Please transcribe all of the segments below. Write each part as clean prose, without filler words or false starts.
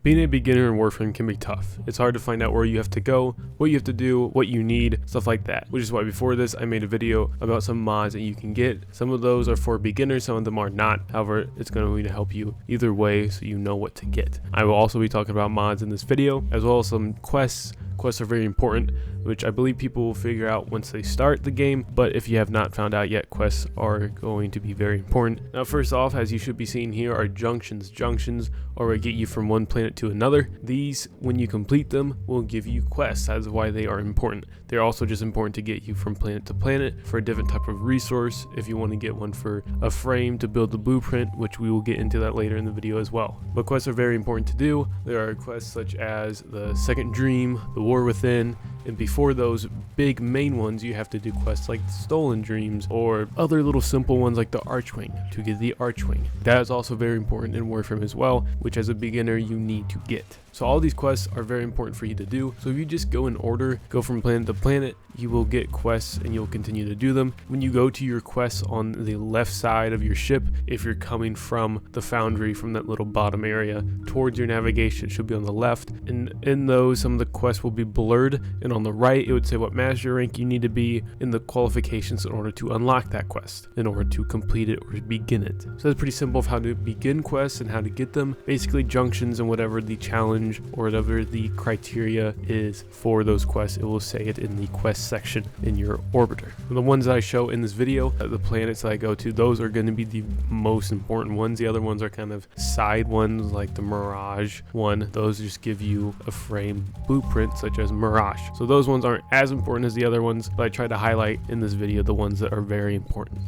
Being a beginner in Warframe can be tough. It's hard to find out where you have to go, what you have to do, what you need, stuff like that. Which is why before this I made a video about some mods that you can get. Some of those are for beginners, some of them are not. However, it's going to help you either way so you know what to get. I will also be talking about mods in this video, as well as some quests. Quests are very important, which I believe people will figure out once they start the game, but if you have not found out yet, quests are going to be very important. Now first off, as you should be seeing here, are junctions. Junctions are what get you from one planet to another. These, when you complete them, will give you quests. That's why they are important. They're also just important to get you from planet to planet for a different type of resource. If you want to get one for a frame to build the blueprint, which we will get into that later in the video as well. But quests are very important to do. There are quests such as the Second Dream, the War Within, and before those big main ones, you have to do quests like Stolen Dreams or other little simple ones like the Archwing to get the Archwing. That is also very important in Warframe as well, which as a beginner you need to get. So all these quests are very important for you to do. So if you just go in order, go from planet to planet, you will get quests and you'll continue to do them. When you go to your quests on the left side of your ship, if you're coming from the Foundry, from that little bottom area towards your navigation, it should be on the left. And in those, some of the quests will be blurred, and on the right it would say what master rank you need to be in the qualifications in order to unlock that quest, in order to complete it or begin it. So that's pretty simple of how to begin quests and how to get them. Basically junctions and whatever the challenge or whatever the criteria is for those quests, it will say it in the quest section in your orbiter. The ones that I show in this video, the planets that I go to, those are going to be the most important ones. The other ones are kind of side ones, like the Mirage one. Those just give you a frame blueprint such as Mirage. So those ones aren't as important as the other ones, but I try to highlight in this video the ones that are very important.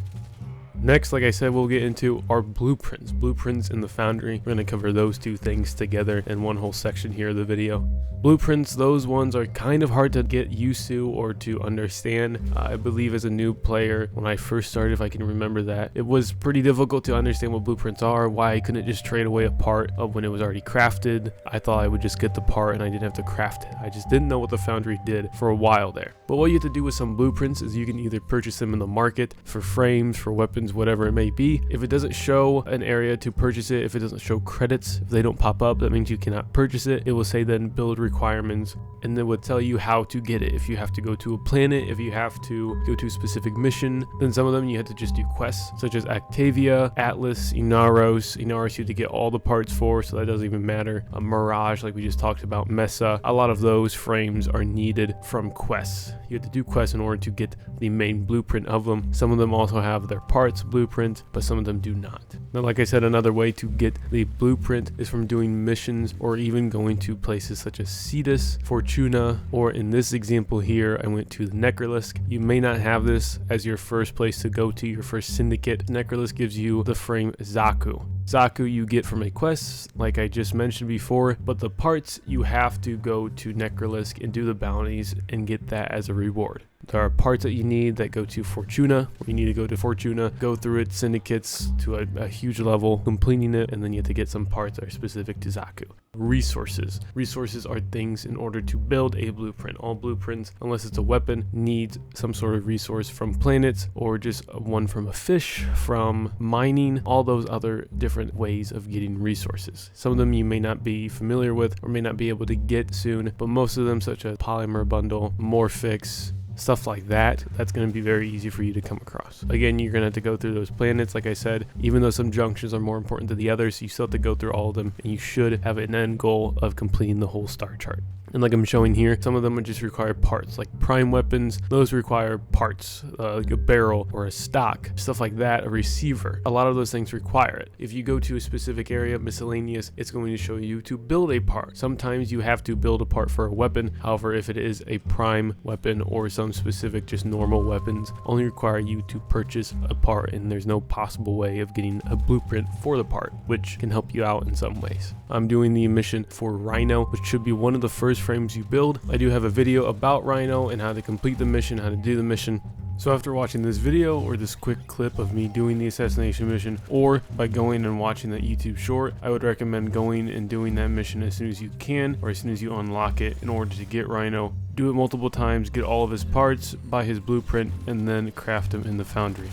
Next, like I said, we'll get into our blueprints. Blueprints in the Foundry. We're going to cover those two things together in one whole section here of the video. Blueprints, those ones are kind of hard to get used to or to understand. I believe as a new player, when I first started, if I can remember that, it was pretty difficult to understand what blueprints are, why I couldn't just trade away a part of when it was already crafted. I thought I would just get the part and I didn't have to craft it. I just didn't know what the Foundry did for a while there. But what you have to do with some blueprints is you can either purchase them in the market for frames, for weapons, whatever it may be. If it doesn't show an area to purchase it, if it doesn't show credits, if they don't pop up, that means you cannot purchase it. It will say then build requirements, and then would tell you how to get it. If you have to go to a planet, if you have to go to a specific mission, then some of them you have to just do quests such as Octavia, Atlas, Inaros you have to get all the parts for, so that doesn't even matter. A Mirage, like we just talked about, Mesa, a lot of those frames are needed from quests. You have to do quests in order to get the main blueprint of them. Some of them also have their parts blueprint, but some of them do not. Now, like I said, another way to get the blueprint is from doing missions or even going to places such as Cetus, Fortuna, or in this example here, I went to the Necrolisk. You may not have this as your first place to go to, your first syndicate. Necrolisk gives you the frame Zaku. Zaku you get from a quest, like I just mentioned before, but the parts you have to go to Necrolisk and do the bounties and get that as a reward. There are parts that you need that go to Fortuna. You need to go to Fortuna, go through it, Syndicates to a huge level, completing it, and then you have to get some parts that are specific to Zaku. Resources. Resources are things in order to build a blueprint. All blueprints, unless it's a weapon, need some sort of resource from planets or just one from a fish, from mining, all those other different ways of getting resources. Some of them you may not be familiar with or may not be able to get soon, but most of them, such as Polymer Bundle, Morphix, stuff like that, that's going to be very easy for you to come across. Again, you're going to have to go through those planets. Like I said, even though some junctions are more important than the others, you still have to go through all of them, and you should have an end goal of completing the whole star chart. And like I'm showing here, some of them would just require parts, like prime weapons. Those require parts, like a barrel or a stock, stuff like that, a receiver. A lot of those things require it. If you go to a specific area, miscellaneous, it's going to show you to build a part. Sometimes you have to build a part for a weapon. However, if it is a prime weapon or some specific just normal weapons, only require you to purchase a part, and there's no possible way of getting a blueprint for the part, which can help you out in some ways. I'm doing the mission for Rhino, which should be one of the first frames you build. I do have a video about Rhino and how to complete the mission, how to do the mission. So after watching this video or this quick clip of me doing the assassination mission, or by going and watching that YouTube short, I would recommend going and doing that mission as soon as you can, or as soon as you unlock it, in order to get Rhino. Do it multiple times, get all of his parts, buy his blueprint, and then craft him in the Foundry.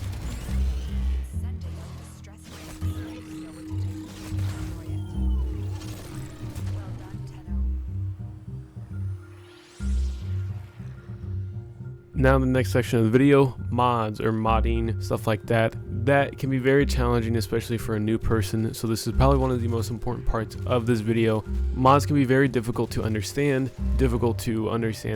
Now the next section of the video, mods or modding, stuff like that. That can be very challenging, especially for a new person. So this is probably one of the most important parts of this video. Mods can be very difficult to understand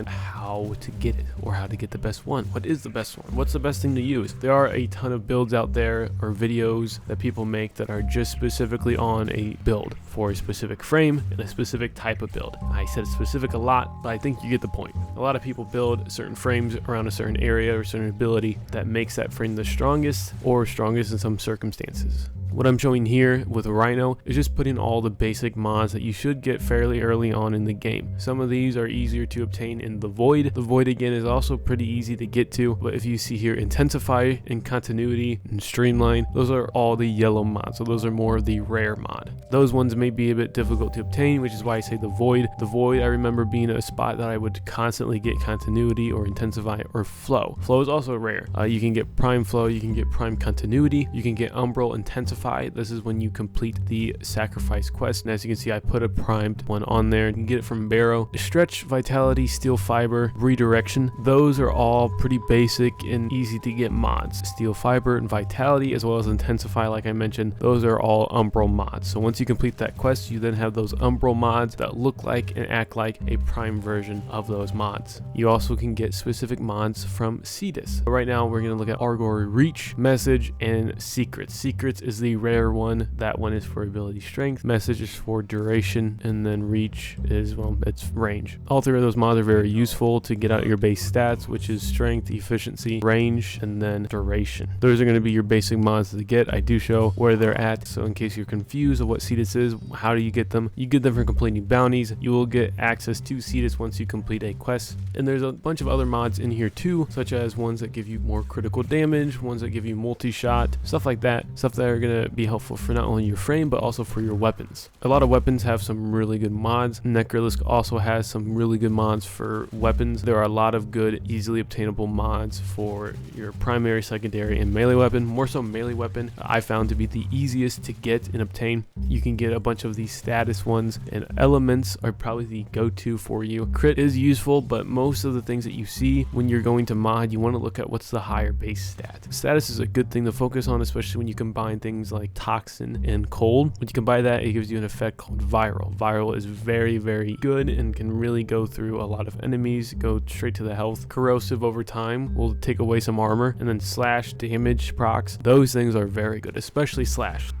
how to get it or how to get the best one. What is the best one? What's the best thing to use? There are a ton of builds out there or videos that people make that are just specifically on a build for a specific frame and a specific type of build. I said specific a lot, but I think you get the point. A lot of people build certain frames around a certain area or certain ability that makes that frame the strongest or strongest in some circumstances. What I'm showing here with Rhino is just putting all the basic mods that you should get fairly early on in the game. Some of these are easier to obtain in the Void. The Void again is also pretty easy to get to, but if you see here Intensify and Continuity and Streamline, those are all the yellow mods, so those are more of the rare mod. Those ones may be a bit difficult to obtain, which is why I say the Void. The Void I remember being a spot that I would constantly get Continuity or Intensify or Flow. Flow is also rare. You can get Prime Flow, you can get Prime Continuity, you can get Umbral Intensify. This is when you complete the sacrifice quest, and as you can see I put a primed one on there. You can get it from Barrow. Stretch, Vitality, Steel Fiber, Redirection, those are all pretty basic and easy to get mods. Steel Fiber and Vitality as well as Intensify, like I mentioned, those are all Umbral mods. So once you complete that quest, you then have those Umbral mods that look like and act like a prime version of those mods. You also can get specific mods from Syndicates. Right now we're going to look at Argory Reach, Message, and Secrets. Secrets is the rare one. That one is for ability strength, Message is for duration, and then Reach is, well, it's range. All three of those mods are very useful to get out your base stats, which is strength, efficiency, range, and then duration. Those are going to be your basic mods to get. I do show where they're at, so in case you're confused of what Syndicates is, how do you get them? You get them from completing bounties. You will get access to Syndicates once you complete a quest, and there's a bunch of other mods in here too, such as ones that give you more critical damage, ones that give you multi-shot, stuff like that, stuff that are going to be helpful for not only your frame but also for your weapons. A lot of weapons have some really good mods. Necrolisc also has some really good mods for weapons. There are a lot of good easily obtainable mods for your primary, secondary, and melee weapon. More so melee weapon I found to be the easiest to get and obtain. You can get a bunch of these status ones, and elements are probably the go-to for you. Crit is useful, but most of the things that you see when you're going to mod, you want to look at what's the higher base stat. Status is a good thing to focus on, especially when you combine things like Toxin and Cold. When you combine that, it gives you an effect called Viral. Viral is very, very good and can really go through a lot of enemies, go straight to the health. Corrosive over time will take away some armor, and then Slash, damage procs, those things are very good, especially Slash.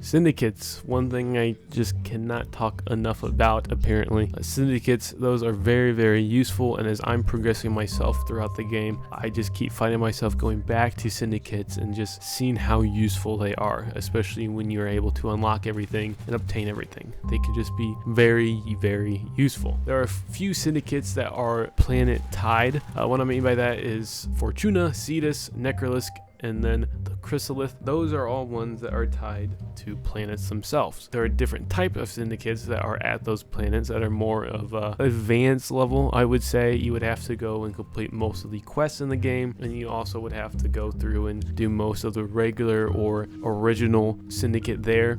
Syndicates, one thing I just cannot talk enough about apparently. Syndicates, those are very, very useful, and as I'm progressing myself throughout the game, I just keep finding myself going back to Syndicates and just seeing how useful they are, especially when you're able to unlock everything and obtain everything. They can just be very, very useful. There are a few Syndicates that are planet tied. What I mean by that is Fortuna, Cetus, Necrolisc, and then the Chrysalith. Those are all ones that are tied to planets themselves. There are different types of Syndicates that are at those planets that are more of a advanced level. I would say you would have to go and complete most of the quests in the game, and you also would have to go through and do most of the regular or original Syndicate there.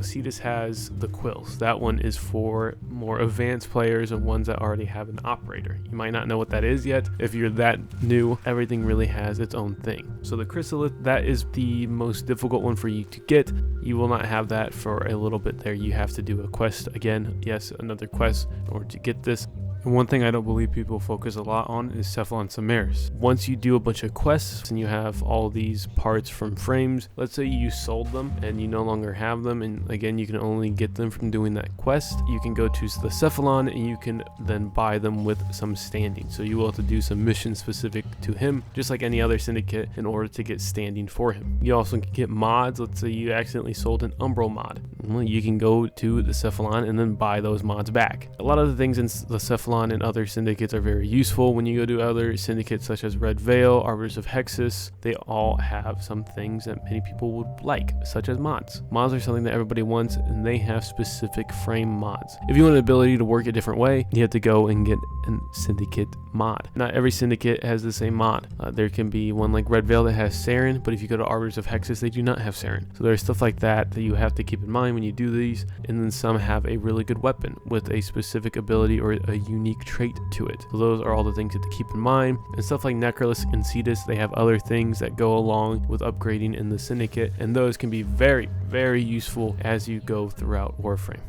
Cetus has the Quills. That one is for more advanced players and ones that already have an operator. You might not know what that is yet. If you're that new, everything really has its own thing. So the Chrysalith, that is the most difficult one for you to get. You will not have that for a little bit there. You have to do a quest again. Yes, another quest in order to get this. And one thing I don't believe people focus a lot on is Cephalon Samaris. Once you do a bunch of quests and you have all these parts from frames, let's say you sold them and you no longer have them, and again you can only get them from doing that quest, you can go to the Cephalon and you can then buy them with some standing. So you will have to do some missions specific to him, just like any other Syndicate, in order to get standing for him. You also can get mods. Let's say you accidentally sold an Umbral mod. Well, you can go to the Cephalon and then buy those mods back. A lot of the things in the Cephalon and other Syndicates are very useful. When you go to other Syndicates such as Red Veil, Arbiters of Hexus, they all have some things that many people would like, such as mods. Mods are something that everybody wants, and they have specific frame mods. If you want an ability to work a different way, you have to go and get a Syndicate mod. Not every Syndicate has the same mod. There can be one like Red Veil that has Saren, but if you go to Arbiters of Hexus, they do not have Saren. So there's stuff like that that you have to keep in mind when you do these. And then some have a really good weapon with a specific ability or a unique trait to it. So those are all the things you have to keep in mind. And stuff like Necrolis and Cetus, they have other things that go along with upgrading in the Syndicate, and those can be very, very useful as you go throughout Warframe.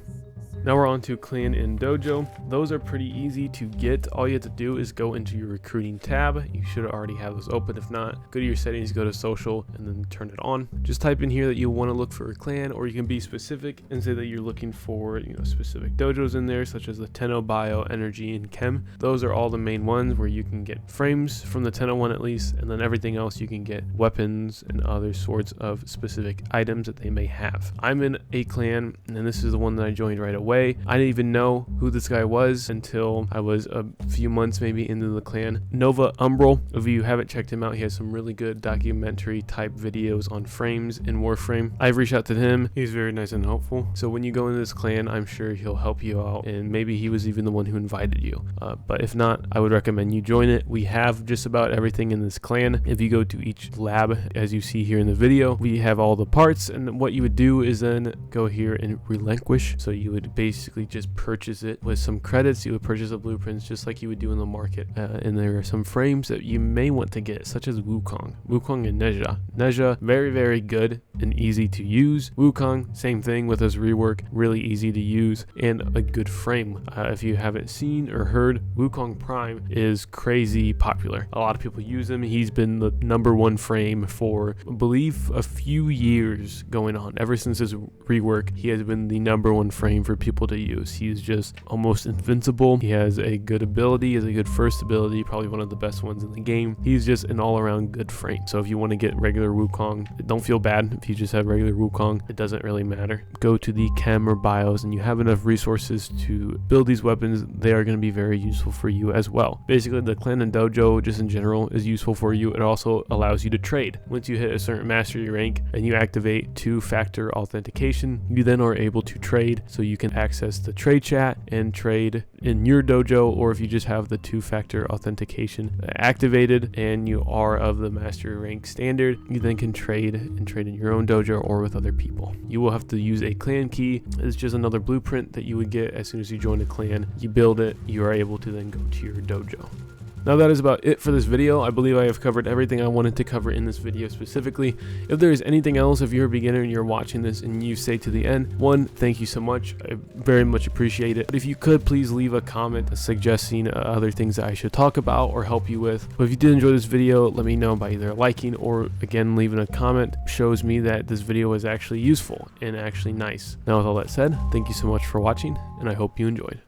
Now we're on to Clan and Dojo. Those are pretty easy to get. All you have to do is go into your recruiting tab. You should already have those open. If not, go to your settings, go to social, and then turn it on. Just type in here that you want to look for a clan, or you can be specific and say that you're looking for, specific dojos in there, such as the Tenno, Bio, Energy, and Chem. Those are all the main ones where you can get frames from the Tenno one at least, and then everything else you can get weapons and other sorts of specific items that they may have. I'm in a clan, and this is the one that I joined right away. I didn't even know who this guy was until I was a few months maybe into the clan. Nova Umbral, if you haven't checked him out, he has some really good documentary type videos on frames in Warframe. I've reached out to him. He's very nice and helpful. So when you go into this clan, I'm sure he'll help you out, and maybe he was even the one who invited you. But if not, I would recommend you join it. We have just about everything in this clan. If you go to each lab, as you see here in the video, we have all the parts, and what you would do is then go here and relinquish. So you would basically just purchase it with some credits. You would purchase the blueprints just like you would do in the market, and there are some frames that you may want to get, such as Wukong and Neja, very, very good and easy to use. Wukong, same thing with his rework, really easy to use and a good frame. If you haven't seen or heard, Wukong Prime is crazy popular. A lot of people use him. He's been the #1 frame for, I believe, a few years going on. Ever since his rework, he has been the #1 frame for people to use. He's just almost invincible. He has a good ability, has a good first ability, probably one of the best ones in the game. He's just an all-around good frame. So if you want to get regular Wukong, don't feel bad if you just have regular Wukong. It doesn't really matter. Go to the Chem or Bios and you have enough resources to build these weapons. They are going to be very useful for you as well. Basically, the clan and dojo just in general is useful for you. It also allows you to trade. Once you hit a certain mastery rank and you activate 2-factor authentication, you then are able to trade. So you can access the trade chat and trade in your dojo, or if you just have the 2-factor authentication activated and you are of the mastery rank standard, you then can trade in your own dojo or with other people. You will have to use a clan key. It's just another blueprint that you would get as soon as you join a clan. You build it, you are able to then go to your dojo. Now that is about it for this video. I believe I have covered everything I wanted to cover in this video specifically. If there is anything else, if you're a beginner and you're watching this and you stay to the end, one, thank you so much. I very much appreciate it. But if you could, please leave a comment suggesting other things that I should talk about or help you with. But if you did enjoy this video, let me know by either liking or, again, leaving a comment. Shows me that this video is actually useful and actually nice. Now with all that said, thank you so much for watching, and I hope you enjoyed.